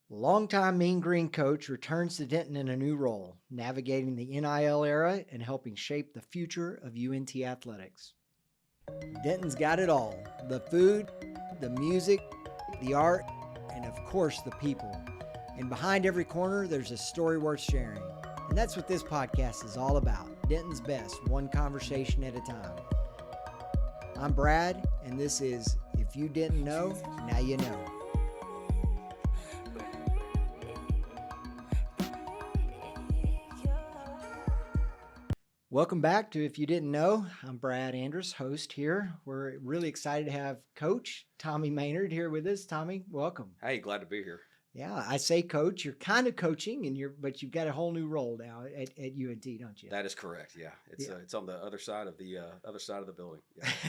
Longtime Mean Green coach returns to Denton in a new role, navigating the NIL era and helping shape the future of UNT athletics. Denton's got it all: the food, the music, the art, and of course the people. And behind every corner, there's a story worth sharing. And that's what this podcast is all about: Denton's best, one conversation at a time. I'm Brad, and this is If You Didn't Know, Now You Know. Welcome back to If You Didn't Know. I'm Brad Andrus, host here. We're really excited to have Coach Tommy Mainord here with us. Tommy, welcome. Hey, glad to be here. Yeah, I say coach. You're kind of coaching, but you've got a whole new role now at UNT, don't you? That is correct. Yeah, it's on the other side of the building.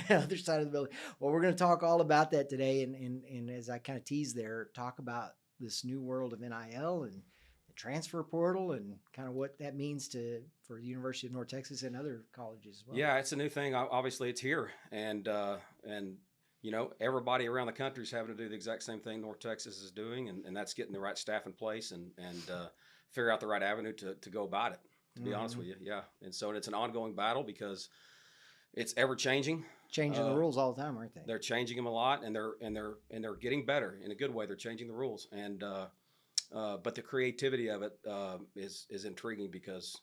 Yeah. Other side of the building. Well, we're going to talk all about that today, and as I kind of teased there, talk about this new world of NIL and the transfer portal and kind of what that means for the University of North Texas and other colleges as well. Yeah, it's a new thing. Obviously, it's here, and you know, everybody around the country is having to do the exact same thing North Texas is doing, and that's getting the right staff in place and figure out the right avenue to go about it. To be honest with you, yeah. And so it's an ongoing battle because it's ever changing. Changing the rules all the time, aren't they? They're changing them a lot, and they're getting better in a good way. They're changing the rules, and but the creativity of it is intriguing because,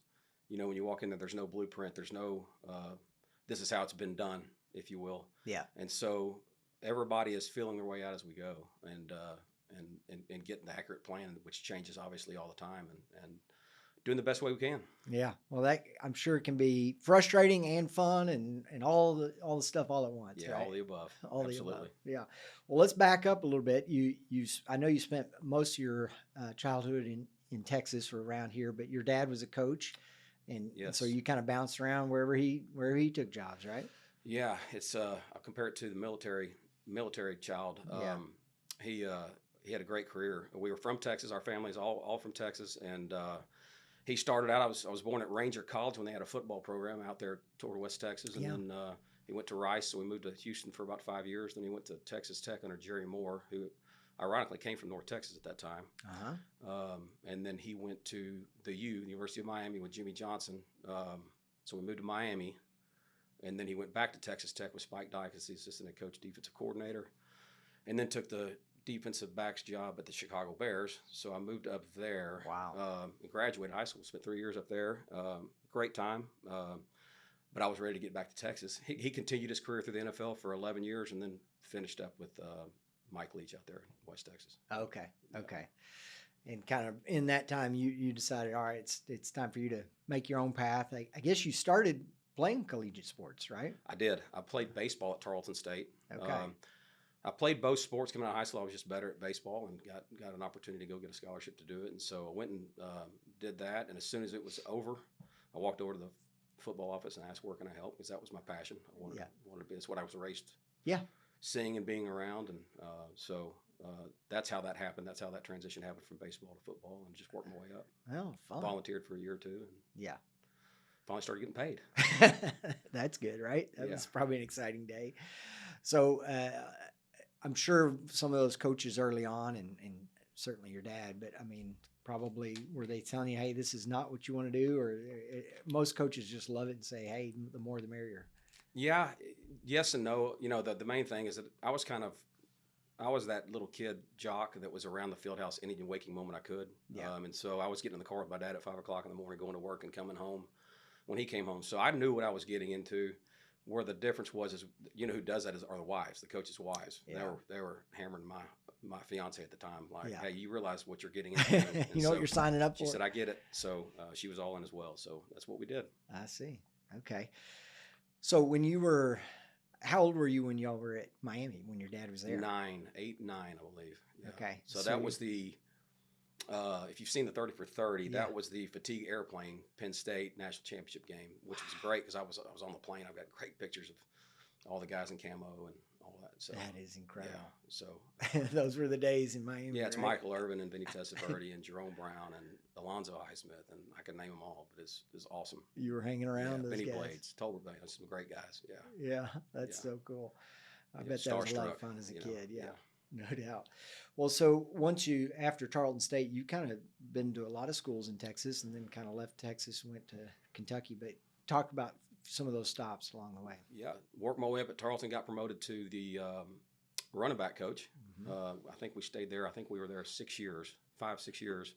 you know, when you walk in there, there's no blueprint. There's no this is how it's been done, if you will. Yeah. And so everybody is feeling their way out as we go, and getting the accurate plan, which changes obviously all the time, and doing the best way we can. Yeah. Well, that I'm sure it can be frustrating and fun and all the stuff all at once. Yeah, right? all the above. All Absolutely. the above. Yeah. Well, let's back up a little bit. I know you spent most of your childhood in Texas or around here, but your dad was a coach, and so you kind of bounced around wherever he took jobs, right? Yeah, it's I compare it to the military child. He had a great career. We were from Texas. Our family's all from Texas, and he started out. I was born at Ranger College when they had a football program out there toward West Texas, and then he went to Rice. So we moved to Houston for about 5 years. Then he went to Texas Tech under Jerry Moore, who ironically came from North Texas at that time. And then he went to the University of Miami, with Jimmy Johnson. So we moved to Miami. And then he went back to Texas Tech with Spike Dyke as the assistant head coach, defensive coordinator, and then took the defensive backs job at the Chicago Bears. So I moved up there. Wow. Graduated high school, spent 3 years up there. Great time. But I was ready to get back to Texas. He continued his career through the NFL for 11 years and then finished up with Mike Leach out there in West Texas. Okay. And kind of in that time, you decided, all right, it's time for you to make your own path. I guess you started playing collegiate sports, right? I did. I played baseball at Tarleton State. Okay. I played both sports. Coming out of high school, I was just better at baseball and got an opportunity to go get a scholarship to do it. And so I went and did that. And as soon as it was over, I walked over to the football office and asked, where can I help? Because that was my passion. I wanted to be. That's what I was raised seeing and being around. And so that's how that happened. That's how that transition happened from baseball to football, and just worked my way up. Oh, fun. Volunteered for a year or two. And finally started getting paid. That's good, right? That was probably an exciting day. So I'm sure some of those coaches early on, and certainly your dad, but I mean, probably were they telling you, hey, this is not what you want to do? Or most coaches just love it and say, hey, the more the merrier. Yeah, yes and no. You know, the main thing is that I was that little kid jock that was around the field house any waking moment I could. And so I was getting in the car with my dad at 5 o'clock in the morning, going to work and coming home when he came home. So I knew what I was getting into. Where the difference was is, you know, who does that are the wives, the coaches' wives. Yeah. They were hammering my fiance at the time, like, hey, you realize what you're getting into. And you know what you're signing up for? She said, I get it. So she was all in as well. So that's what we did. I see. Okay. So how old were you when y'all were at Miami, when your dad was there? 8, 9, I believe. Yeah. Okay. So that was the, if you've seen the 30 for 30, that was the fatigue airplane Penn State national championship game, which was great because I was on the plane. I've got great pictures of all the guys in camo and all that. So that is incredible. Yeah. So those were the days in Miami. Yeah, it's right? Michael Irvin and Vinny Testaverde and Jerome Brown and Alonzo Highsmith, and I can name them all, but it's awesome. You were hanging around those Benny guys. Blades, Tolbert Blades, some great guys. Yeah, that's so cool. I bet that was a lot of fun as a kid. No doubt. Well, so after Tarleton State, you kind of been to a lot of schools in Texas and then kind of left Texas and went to Kentucky. But talk about some of those stops along the way. Yeah, worked my way up at Tarleton, got promoted to the running back coach. I think we stayed there. I think we were there 6 years, 5-6 years.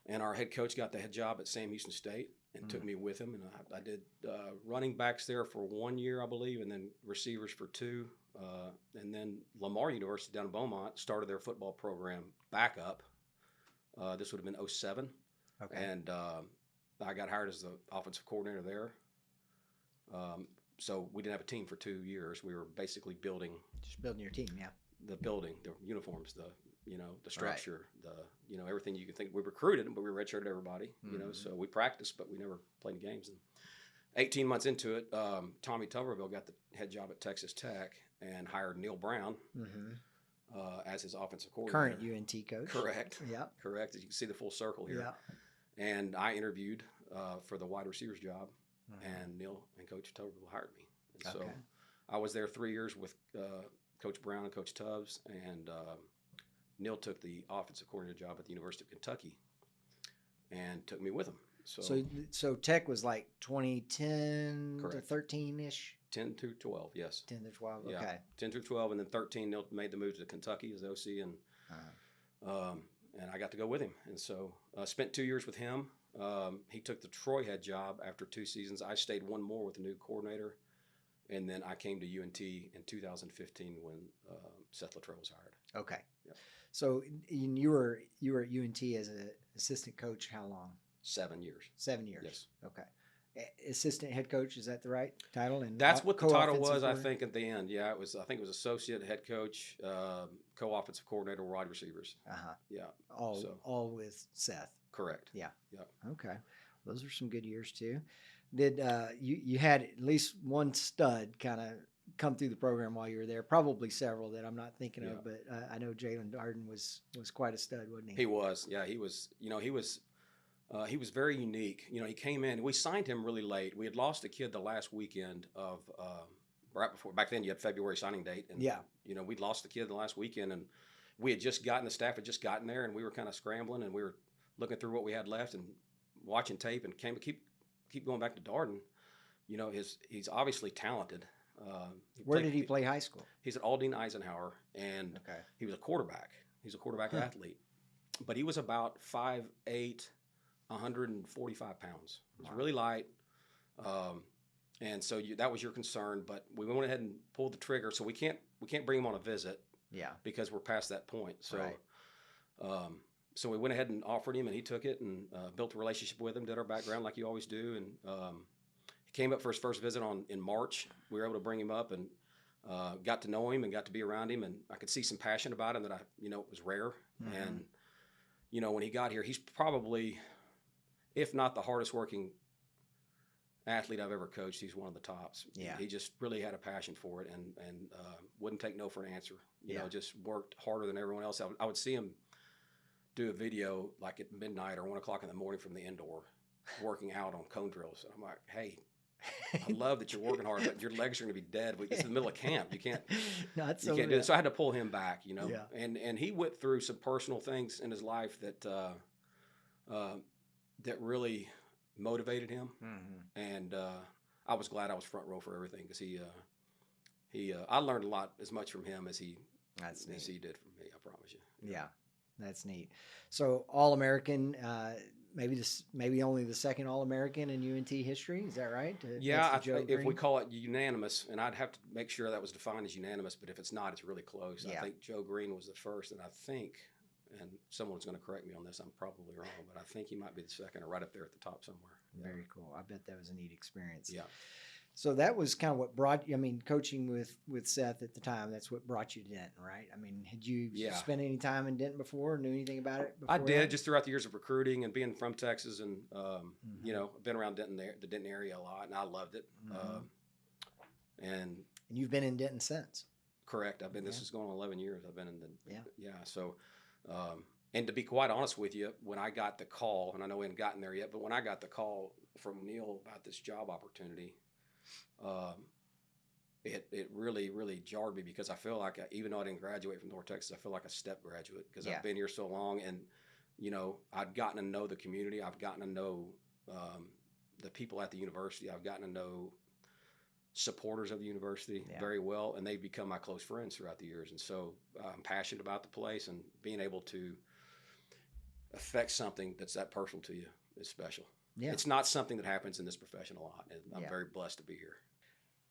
And our head coach got the head job at Sam Houston State and took me with him. And I did running backs there for 1 year, I believe, and then receivers for 2. And then Lamar University down in Beaumont started their football program back up. This would have been 2007. Okay. And I got hired as the offensive coordinator there. So we didn't have a team for 2 years. We were basically building your team, yeah. The building, the uniforms, the structure, everything you can think. We recruited, but we redshirted everybody, so we practiced, but we never played any games. And 18 months into it, Tommy Tuberville got the head job at Texas Tech and hired Neil Brown as his offensive coordinator. Current UNT coach. Correct. Yeah. Correct. As you can see the full circle here. Yeah. And I interviewed for the wide receivers job, and Neil and Coach Tuberville hired me. And so I was there 3 years with Coach Brown and Coach Tubbs, and Neil took the offensive coordinator job at the University of Kentucky and took me with him. So Tech was like 2010 to 13-ish? 10 to 12, yes. 10 to 12, okay. Yeah, 10 to 12, and then 13, Neil made the move to Kentucky as OC, and I got to go with him. And so I spent 2 years with him. He took the Troy head job after 2 seasons. I stayed 1 more with the new coordinator, and then I came to UNT in 2015 when Seth Luttrell was hired. Okay. Yep. So you were at UNT as an assistant coach how long? 7 years. 7 years. Yes. Okay. Assistant head coach, is that the right title? And that's what the title was, I think, at the end. Yeah, it was. I think it was associate head coach, co-offensive coordinator, wide receivers. Yeah. All with Seth. Correct. Yeah. Yep. Okay. Those are some good years too. Did you had at least one stud kind of come through the program while you were there? Probably several that I'm not thinking of, but I know Jaylen Darden was quite a stud, wasn't he? He was. Yeah, he was. He was very unique. He came in. We signed him really late. We had lost a kid the last weekend of right before. Back then, you had February signing date, and we'd lost the kid the last weekend, and we had just gotten the staff had just gotten there, and we were kind of scrambling, and we were looking through what we had left and watching tape, and keep going back to Darden. He's obviously talented. Where did he play high school? He's at Aldine Eisenhower, and he was a quarterback. He's a quarterback athlete, but he was about 5'8", 145 pounds. He was really light, and so that was your concern. But we went ahead and pulled the trigger. So we can't bring him on a visit, because we're past that point. So, so we went ahead and offered him, and he took it and built a relationship with him. Did our background like you always do, and he came up for his first visit in March. We were able to bring him up and got to know him and got to be around him, and I could see some passion about him that it was rare. And when he got here, he's probably, if not the hardest working athlete I've ever coached, he's one of the tops. Yeah. He just really had a passion for it and wouldn't take no for an answer. Just worked harder than everyone else. I would see him do a video like at midnight or 1 o'clock in the morning from the indoor, working out on cone drills. And I'm like, hey, I love that you're working hard, but your legs are going to be dead. It's in the middle of camp. You can't do it. So I had to pull him back, And he went through some personal things in his life that that really motivated him. And I was glad I was front row for everything because I learned a lot, as much from him as he did from me. I promise you. Yeah, that's neat. So All-American. Maybe only the second All-American in UNT history. Is that right? If we call it unanimous, and I'd have to make sure that was defined as unanimous, but if it's not, it's really close. I think Joe Green was the first, and I think, and someone's going to correct me on this, I'm probably wrong, but I think he might be the second or right up there at the top somewhere. Very cool. I bet that was a neat experience. Yeah. So that was kind of what brought you, coaching with Seth at the time, that's what brought you to Denton, right? Had you spent any time in Denton before, knew anything about it before? I did, just throughout the years of recruiting and being from Texas, and, I've been around the Denton area a lot, and I loved it. And you've been in Denton since? Correct. This is going on 11 years. I've been in So, and to be quite honest with you, when I got the call, and I know we hadn't gotten there yet, but when I got the call from Neil about this job opportunity, it really, really jarred me because I feel like even though I didn't graduate from North Texas, I feel like a step graduate because I've been here so long, and I've gotten to know the community. I've gotten to know the people at the university. I've gotten to know supporters of the university very well, and they've become my close friends throughout the years. And so I'm passionate about the place, and being able to affect something that's that personal to you is special. Yeah. It's not something that happens in this profession a lot, and I'm very blessed to be here.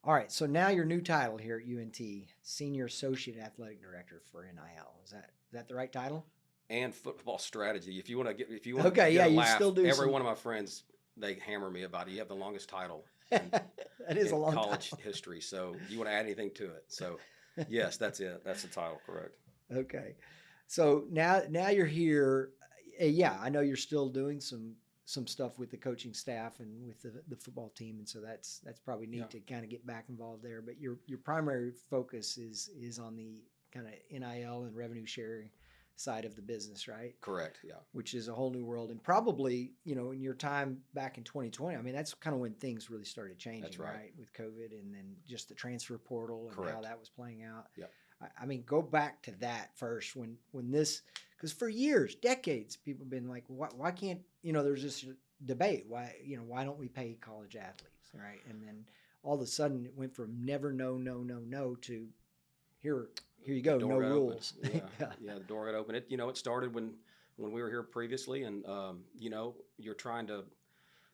All right, so now your new title here at UNT, Senior Associate Athletic Director for NIL. Is that the right title? And Football Strategy. If you want to get you laugh, still do. Every one of my friends, they hammer me about it. You have the longest title that is a long college title. history. So you want to add anything to it? So yes, that's it. That's the title, correct? Okay, so now you're here. Yeah, I know you're still doing some stuff with the coaching staff and with the football team, and so that's probably neat to kind of get back involved there. But your primary focus is on the kind of NIL and revenue sharing side of the business, right? Correct. Yeah. Which is a whole new world, and probably in your time back in 2020, I mean that's kind of when things really started changing, that's right, with COVID and then just the transfer portal and how that was playing out. Yeah. I mean, go back to that first when this, because for years, decades, people have been like, why can't, there's this debate, why don't we pay college athletes, right? And then all of a sudden it went from never, no to here you go, no rules. Yeah, the door got open. It started when we were here previously, and you're trying to,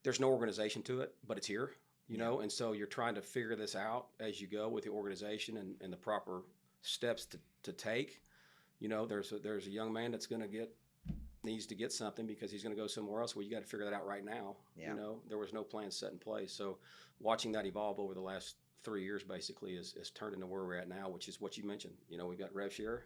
there's no organization to it, but it's here, and so you're trying to figure this out as you go with the organization and the proper steps to take. There's a young man that's needs to get something because he's going to go somewhere else. Well, you got to figure that out right now. There was no plan set in place. So watching that evolve over the last 3 years basically has turned into where we're at now, which is what you mentioned. We've got rev share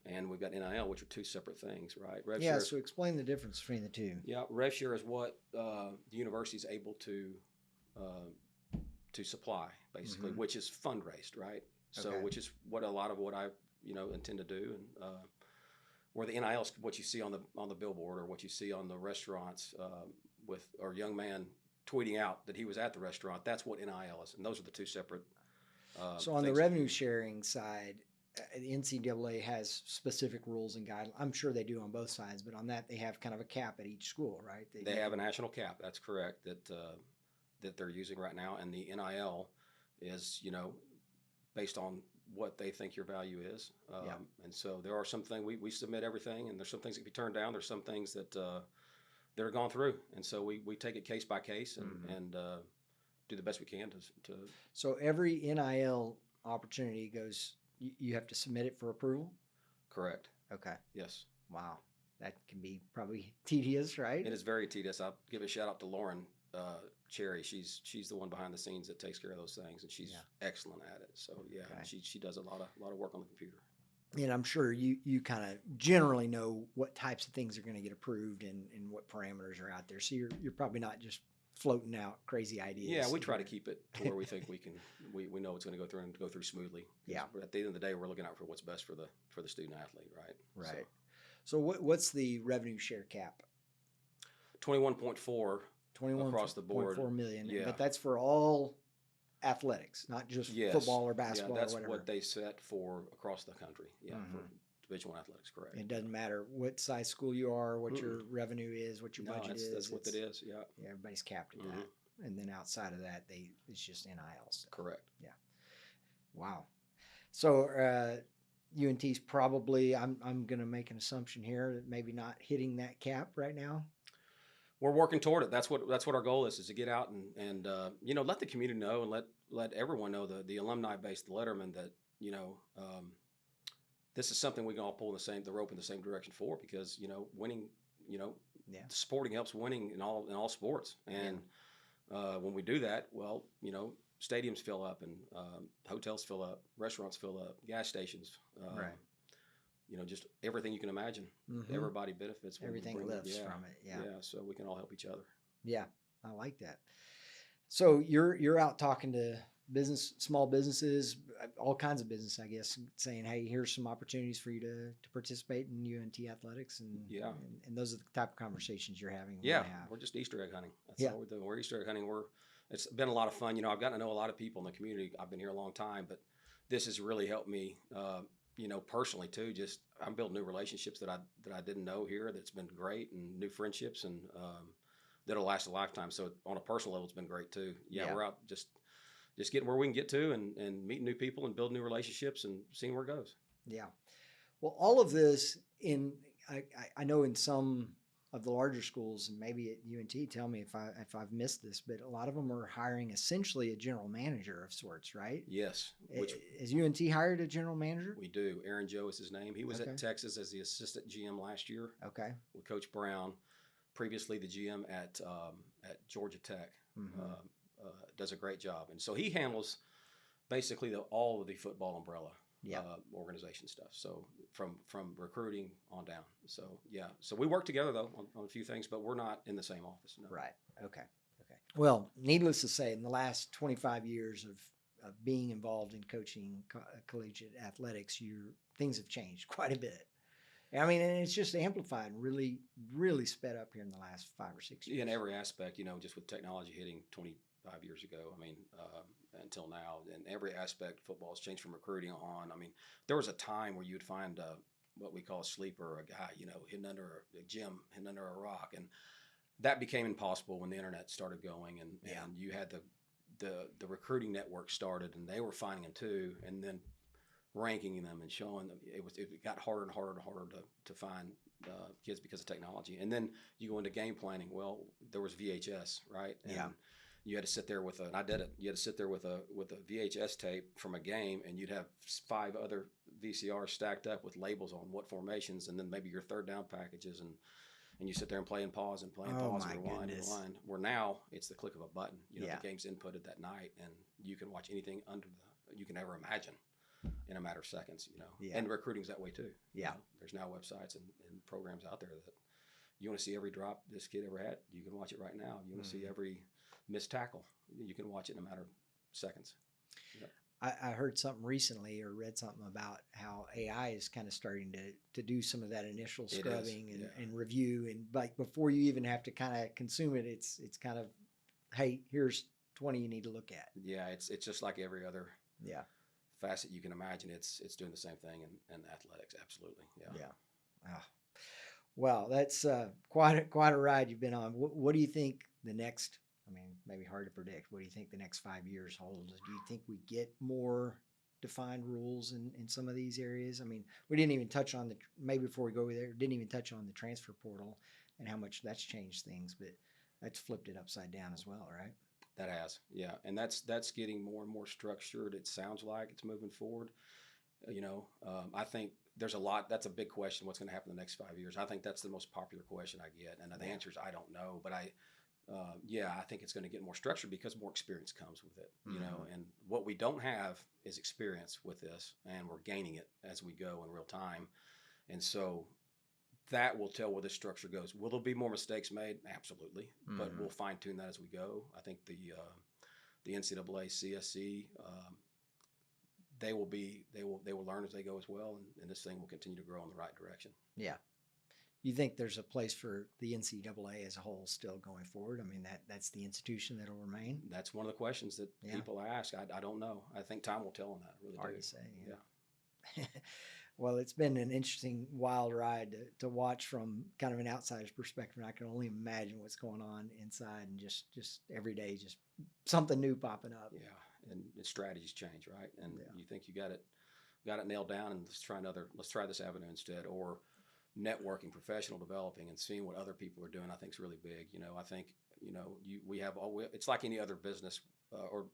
and we've got NIL, which are two separate things, right? Rev share, so explain the difference between the two. Yeah, rev share is what the university is able to supply basically, which is fundraised, right? So, which is what a lot of what I, intend to do, and where the NIL is what you see on the billboard or what you see on the restaurants with our young man tweeting out that he was at the restaurant. That's what NIL is, and those are the two separate. So on the revenue sharing side, the NCAA has specific rules and guidelines. I'm sure they do on both sides, but on that they have kind of a cap at each school, right? They have a national cap. That's correct. That they're using right now, and the NIL is based on what they think your value is. And so there are some things we submit everything, and there's some things that can be turned down. There's some things that are gone through. And so we take it case by case and do the best we can to. So every NIL opportunity goes, you have to submit it for approval? Correct. Okay. Yes. Wow. That can be probably tedious, right? It is very tedious. I'll give a shout out to Lauren Cherry. She's the one behind the scenes that takes care of those things, and she's excellent at it. So she does a lot of work on the computer. And I'm sure you kind of generally know what types of things are going to get approved and what parameters are out there. So you're probably not just floating out crazy ideas. Yeah, we try to keep it to where we think we know it's going to go through smoothly. Yeah. But at the end of the day, we're looking out for what's best for the student athlete, right? Right. So what's the revenue share cap? 21.4 across the board. 4 million. Yeah. But that's for all athletics, not just football or basketball that's or whatever. What they set for across the country. Yeah, for Division I athletics, correct. It doesn't matter what size school you are, what your revenue is, what your budget is. That's what it is, yeah. Yeah, everybody's capped at that. And then outside of that, it's just NIL stuff. Correct. Yeah. Wow. So UNT's probably, I'm going to make an assumption here that maybe not hitting that cap right now. We're working toward it. That's what our goal is to get out and let the community know and let everyone know, the alumni base, the letterman, that this is something we can all pull the rope in the same direction for, because winning, sporting helps winning in all sports, and when we do that, well, stadiums fill up and hotels fill up, restaurants fill up, gas stations, right. Just everything you can imagine. Everybody benefits. Everything lives from it. Yeah. Yeah. So we can all help each other. Yeah, I like that. So you're out talking to small businesses, all kinds of business, I guess, saying, hey, here's some opportunities for you to participate in UNT athletics, and those are the type of conversations you're having. Yeah, we're just Easter egg hunting. That's all we're doing. We're Easter egg hunting. it's been a lot of fun. I've gotten to know a lot of people in the community. I've been here a long time, but this has really helped me, personally too. Just I'm building new relationships that I didn't know here. That's been great, and new friendships, and that'll last a lifetime. So on a personal level, it's been great too. Yeah. We're out just getting where we can get to, and meeting new people and building new relationships and seeing where it goes. Yeah. Well, all of this I know in some of the larger schools, and maybe at UNT, tell me if I've missed this, but a lot of them are hiring essentially a general manager of sorts, right? Yes. Has UNT hired a general manager? We do. Aaron Joe is his name. He was at Texas as the assistant GM last year. Okay. With Coach Brown, previously the GM at Georgia Tech. Does a great job, and so he handles basically all of the football umbrella. Organization stuff. So from recruiting on down. So so we work together though on a few things, but we're not in the same office. No. Right. Okay. Well, needless to say, in the last 25 years of being involved in coaching collegiate athletics, things have changed quite a bit. I mean, and it's just amplified and really, really sped up here in the last 5 or 6 years. In every aspect, just with technology hitting 25 years ago, until now, in every aspect, football has changed from recruiting on. There was a time where you'd find what we call a sleeper, a guy, hidden under a gym, hidden under a rock, and that became impossible when the internet started going, and you had the recruiting network started, and they were finding them too, and then ranking them and showing them. It got harder and harder and harder to find kids because of technology, and then you go into game planning. Well, there was VHS, right? And you had to sit there and I did it. You had to sit there with a VHS tape from a game, and you'd have 5 other VCRs stacked up with labels on what formations, and then maybe your third down packages, and you sit there and play and pause and rewind and rewind. Where now it's the click of a button. The game's inputted that night, and you can watch anything you can ever imagine in a matter of seconds. And recruiting's that way too. There's now websites and programs out there that you want to see every drop this kid ever had. You can watch it right now. You want to see every missed tackle. You can watch it in a matter of seconds. I heard something recently or read something about how AI is kind of starting to do some of that initial scrubbing and review, and like before you even have to kind of consume it, it's kind of, hey, here's 20 you need to look at. It's just like every other facet you can imagine. It's doing the same thing in athletics. Absolutely. Well, that's quite a ride you've been on. What do you think the next? Maybe hard to predict. What do you think the next 5 years holds? Do you think we get more defined rules in some of these areas? We didn't even touch on maybe before we go there, didn't even touch on the transfer portal and how much that's changed things, but that's flipped it upside down as well, right? That has, and that's getting more and more structured. It sounds like it's moving forward. I think there's a lot. That's a big question. What's going to happen in the next 5 years? I think that's the most popular question I get, and the answer is I don't know, but I think it's going to get more structured because more experience comes with it, and what we don't have is experience with this, and we're gaining it as we go in real time. And so that will tell where the structure goes. Will there be more mistakes made? Absolutely. But we'll fine tune that as we go. I think the NCAA, CSC, they will learn as they go as well. And this thing will continue to grow in the right direction. Yeah. You think there's a place for the NCAA as a whole still going forward? That's the institution that'll remain? That's one of the questions that people ask. I don't know. I think time will tell on that. Really hard to say. Yeah. Well, it's been an interesting, wild ride to watch from kind of an outsider's perspective. I can only imagine what's going on inside, and just every day, just something new popping up. Yeah, and strategies change, right? And you think you got it nailed down, and let's try this avenue instead, or networking, professional developing, and seeing what other people are doing. I think is really big. I think we have it's like any other business or.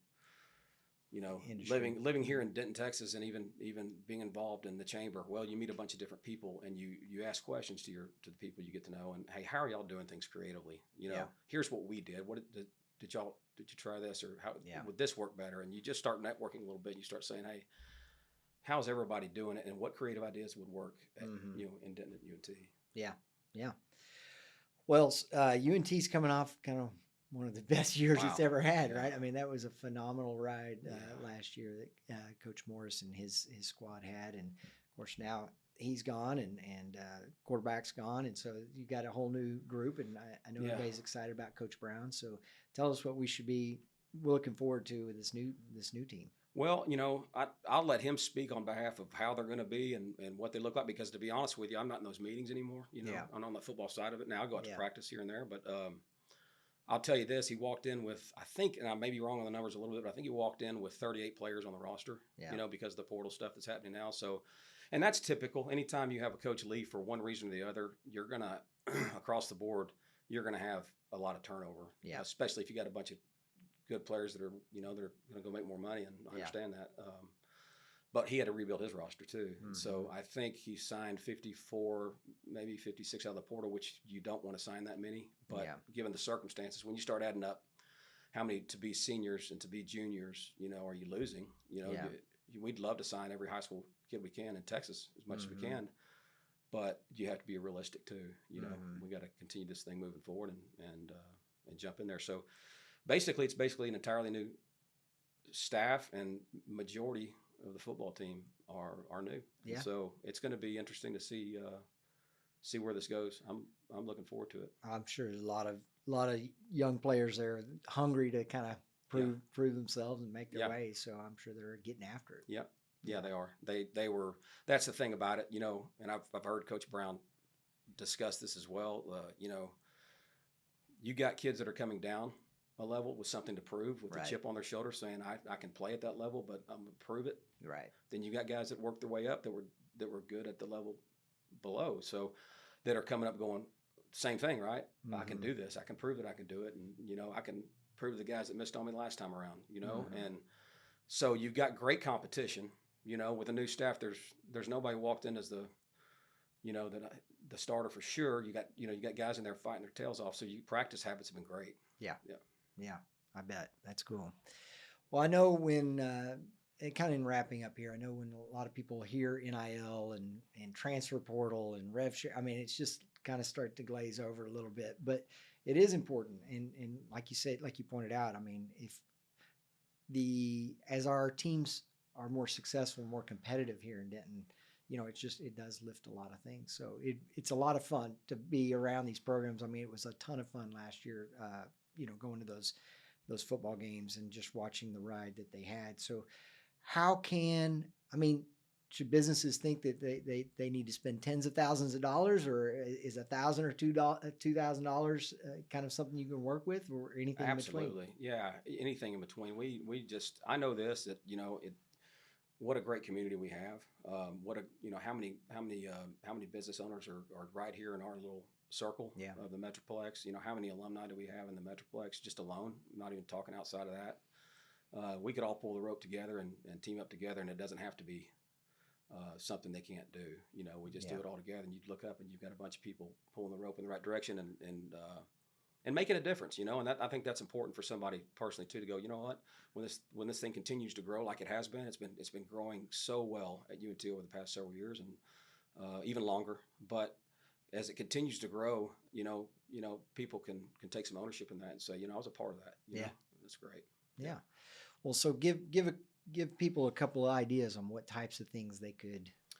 Living here in Denton, Texas, and even being involved in the chamber. Well, you meet a bunch of different people, and you ask questions to the people you get to know. And hey, how are y'all doing things creatively? Here's what we did. What did you try this, or how would this work better? And you just start networking a little bit. And you start saying, hey, how's everybody doing it, and what creative ideas would work at, in Denton at UNT? Yeah. Well, UNT's coming off kind of one of the best years it's ever had, right? That was a phenomenal ride last year that Coach Morris and his squad had, and of course now he's gone and quarterback's gone, and so you got a whole new group, and I know everybody's excited about Coach Brown. So tell us what we should be looking forward to with this new team? Well, I'll let him speak on behalf of how they're going to be and what they look like, because to be honest with you, I'm not in those meetings anymore. Yeah. I'm on the football side of it now. I go out to Yeah. practice here and there, but I'll tell you this: he walked in with, I think, and I may be wrong on the numbers a little bit, but I think he walked in with 38 players on the roster. Yeah. Because of the portal stuff that's happening now. So, and that's typical. Anytime you have a coach leave for one reason or the other, you're gonna across the board, you're gonna have a lot of turnover. Yeah. Especially if you got a bunch of good players that are, they're going to go make more money, and I understand that. But he had to rebuild his roster too. Mm-hmm. So I think he signed 54, maybe 56 out of the portal, which you don't want to sign that many. But given the circumstances, when you start adding up how many to be seniors and to be juniors, are you losing? We'd love to sign every high school kid we can in Texas as much as we can. But you have to be realistic too. We got to continue this thing moving forward and jump in there. So it's basically an entirely new staff, and majority of the football team are new. Yeah. And so it's going to be interesting to see where this goes. I'm looking forward to it. I'm sure there's a lot of young players there hungry to kind of prove themselves and make their way. So I'm sure they're getting after it. Yep. Yeah, they are. They were. That's the thing about it, and I've heard Coach Brown discuss this as well. You got kids that are coming down a level with something to prove, with a chip on their shoulder, saying I can play at that level, but I'm gonna prove it. Right. Then you got guys that worked their way up that were good at the level below, so that are coming up going, same thing, right? Mm-hmm. I can do this. I can prove that I can do it, and I can prove to the guys that missed on me the last time around. And so you've got great competition. With a new staff, there's nobody walked in as the starter for sure. You got guys in there fighting their tails off. So practice habits have been great. Yeah, I bet. That's cool. Well, I know when, and kind of in wrapping up here, I know when a lot of people hear NIL and transfer portal and rev share, I mean, it's just kind of start to glaze over a little bit, but it is important. And like you said, like you pointed out, I mean, as our teams are more successful, more competitive here in Denton, it does lift a lot of things. So it's a lot of fun to be around these programs. I mean, it was a ton of fun last year, going to those football games and just watching the ride that they had. So should businesses think that they need to spend tens of thousands of dollars, or is $1,000 or $2,000 kind of something you can work with, or anything Absolutely. in between? Yeah, anything in between. I know this, that what a great community we have. How many business owners are right here in our little circle of the Metroplex. How many alumni do we have in the Metroplex just alone? I'm not even talking outside of that. We could all pull the rope together and team up together, and it doesn't have to be something they can't do. We just do it all together, and you look up and you've got a bunch of people pulling the rope in the right direction and making a difference. And I think that's important for somebody personally too, to go, you know what, when this thing continues to grow like it has been, it's been growing so well at UNT over the past several years, and even longer. But as it continues to grow, people can take some ownership in that and say, I was a part of that. That's great. Yeah. Well, so give people a couple of ideas on what types of things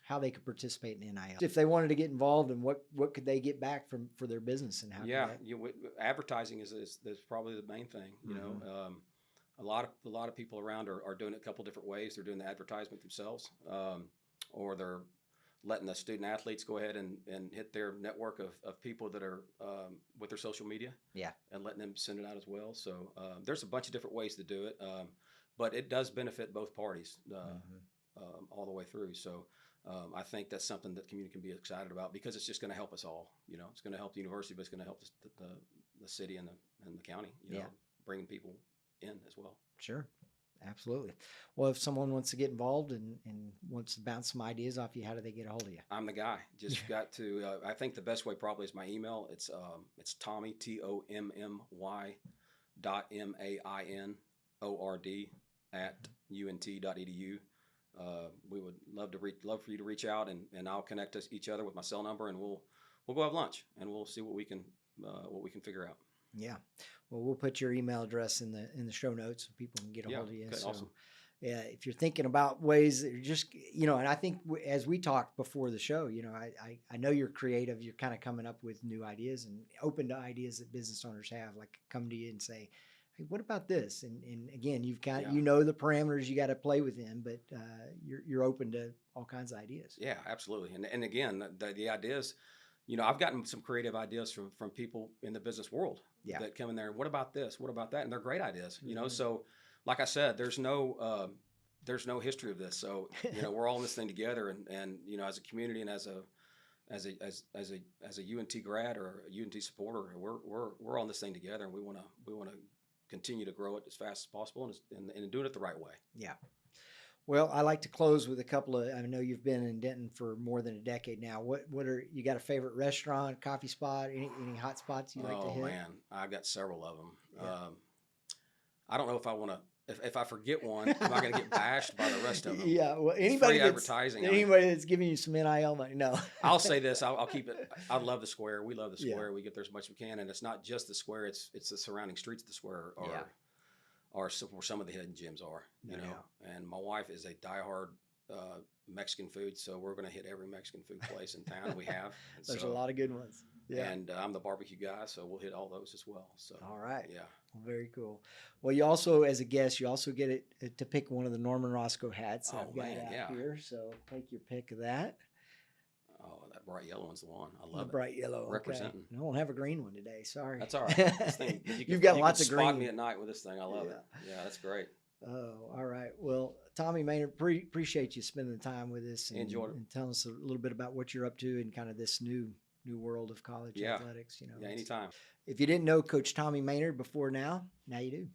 how they could participate in NIL. If they wanted to get involved, and what could they get back for their business, and how? Advertising is probably the main thing. A lot of people around are doing it a couple different ways. They're doing the advertisement themselves, or they're letting the student athletes go ahead and hit their network of people that are with their social media, and letting them send it out as well. So there's a bunch of different ways to do it, but it does benefit both parties all the way through. So I think that's something that the community can be excited about, because it's just going to help us all. It's going to help the university, but it's going to help the city and the county. Bringing people in as well. Sure. Absolutely. Well, if someone wants to get involved and wants to bounce some ideas off you, how do they get a hold of you? I'm the guy. Just got to. I think the best way probably is my email. It's Tommy TOMMY .MAINORD @unt.edu. We would love for you to reach out, and I'll connect each other with my cell number, and we'll go have lunch, and we'll see what we can figure out. Yeah. Well, we'll put your email address in the show notes so people can get a hold of you. Okay, so, awesome. Yeah, if you're thinking about ways that you're just, and I think as we talked before the show, I know you're creative. You're kind of coming up with new ideas and open to ideas that business owners have, like come to you and say, hey, what about this? And again, you've got, Yeah. you know, the parameters you got to play within, but you're open to all kinds of ideas. Yeah, absolutely. And again, the ideas, you know, I've gotten some creative ideas from people in the business world that come in there. What about this? What about that? And they're great ideas, you know? So like I said, there's no history of this. So, you know, we're all in this thing together, and, you know, as a community and as a UNT grad or a UNT supporter, we're on this thing together, and we want to continue to grow it as fast as possible and doing it the right way. Yeah. Well, I like to close with a couple of, I know you've been in Denton for more than a decade now. What you got a favorite restaurant, coffee spot, any hot spots you like to hit? Oh man, I've got several of them. Yeah. I don't know if I want to, if I forget one, am I going to get bashed by the rest of them? Yeah. Well, anybody that's giving you some NIL money, no. I'll say this. I'll keep it. I love the square. We love the square. We get there as much as we can, and it's not just the square. It's the surrounding streets of the square are where some of the hidden gems are. You know. And my wife is a diehard Mexican food, so we're going to hit every Mexican food place in town. We have. There's a lot of good ones. Yeah. And I'm the barbecue guy, so we'll hit all those as well. So. All right. Yeah. Well, very cool. Well, you also, as a guest, you also get it to pick one of the Norman Roscoe hats I've got out here. So take your pick of that. Oh, that bright yellow one's the one. I love it. Bright yellow. Representing. Okay. I don't have a green one today. Sorry. That's all right. This thing, You've got lots of green. Spot me at night with this thing. I love it. Yeah, that's great. Oh, all right. Well, Tommy Mainord, appreciate you spending the time with us and telling us a little bit about what you're up to and kind of this new world of college athletics. You know, anytime. If you didn't know Coach Tommy Mainord before now you do.